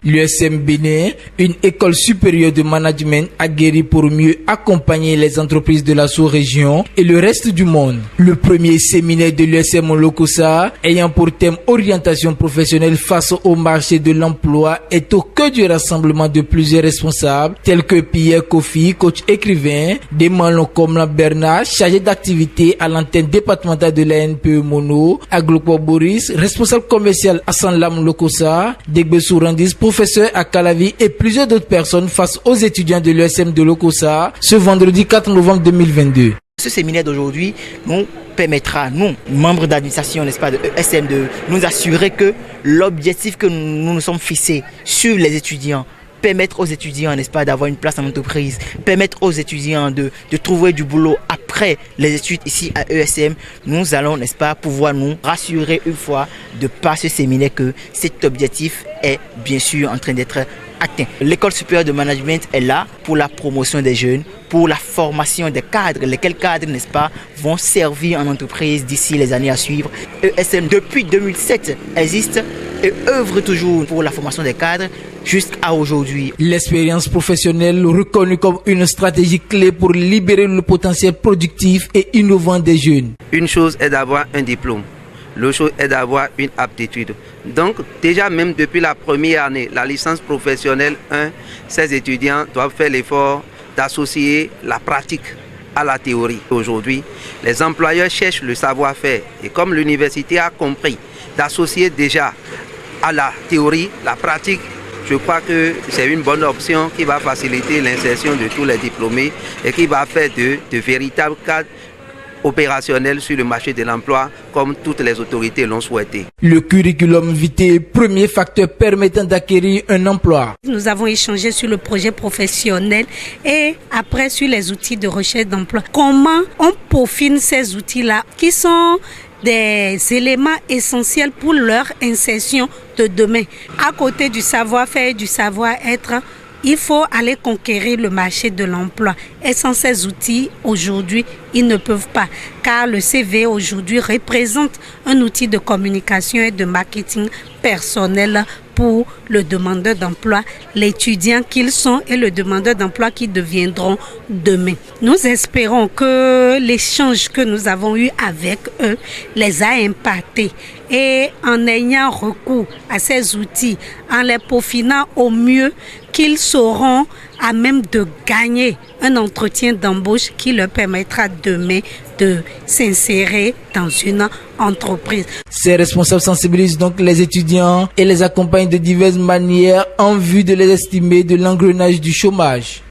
L'USM Bénin, une école supérieure de management aguerrie pour mieux accompagner les entreprises de la sous-région et le reste du monde. Le premier séminaire de l'USM Lokossa, ayant pour thème orientation professionnelle face au marché de l'emploi, est au cœur du rassemblement de plusieurs responsables tels que Pierre Kofi, coach écrivain, Demalon Komla Bernard, chargé d'activité à l'antenne départementale de la NPE Mono, Aglopo Boris, responsable commercial à Sanlam Lokossa, Degbe Sourandis, professeur à Calavi et plusieurs d'autres personnes face aux étudiants de l'USM de Lokossa ce vendredi 4 novembre 2022. Ce séminaire d'aujourd'hui nous permettra, nous, membres d'administration, n'est-ce pas, de l'ESM, de nous assurer que l'objectif que nous nous sommes fixés sur les étudiants, permettre aux étudiants, n'est-ce pas, d'avoir une place en entreprise, permettre aux étudiants de trouver du boulot après les études ici à ESM, nous allons, n'est-ce pas, pouvoir nous rassurer une fois de par ce séminaire que cet objectif est bien sûr en train d'être atteint. L'école supérieure de management est là pour la promotion des jeunes, pour la formation des cadres, lesquels cadres, n'est-ce pas, vont servir en entreprise d'ici les années à suivre. ESM, depuis 2007, existe et œuvre toujours pour la formation des cadres jusqu'à aujourd'hui. L'expérience professionnelle reconnue comme une stratégie clé pour libérer le potentiel productif et innovant des jeunes. Une chose est d'avoir un diplôme, l'autre chose est d'avoir une aptitude. Donc déjà même depuis la première année, la licence professionnelle 1, ces étudiants doivent faire l'effort d'associer la pratique à la théorie. Aujourd'hui, les employeurs cherchent le savoir-faire et comme l'université a compris d'associer déjà à la théorie, la pratique, je crois que c'est une bonne option qui va faciliter l'insertion de tous les diplômés et qui va faire de véritables cadres opérationnels sur le marché de l'emploi comme toutes les autorités l'ont souhaité. Le curriculum vitae, premier facteur permettant d'acquérir un emploi. Nous avons échangé sur le projet professionnel et après sur les outils de recherche d'emploi. Comment on peaufine ces outils-là qui sont des éléments essentiels pour leur insertion de demain. À côté du savoir-faire et du savoir-être, il faut aller conquérir le marché de l'emploi. Et sans ces outils, aujourd'hui, ils ne peuvent pas. Car le CV aujourd'hui représente un outil de communication et de marketing personnel pour le demandeur d'emploi, l'étudiant qu'ils sont et le demandeur d'emploi qui deviendront demain. Nous espérons que l'échange que nous avons eu avec eux les a impactés. Et en ayant recours à ces outils, en les peaufinant au mieux, qu'ils seront à même de gagner un entretien d'embauche qui leur permettra demain de s'insérer dans une entreprise. Ces responsables sensibilisent donc les étudiants et les accompagnent de diverses manières en vue de les estimer de l'engrenage du chômage.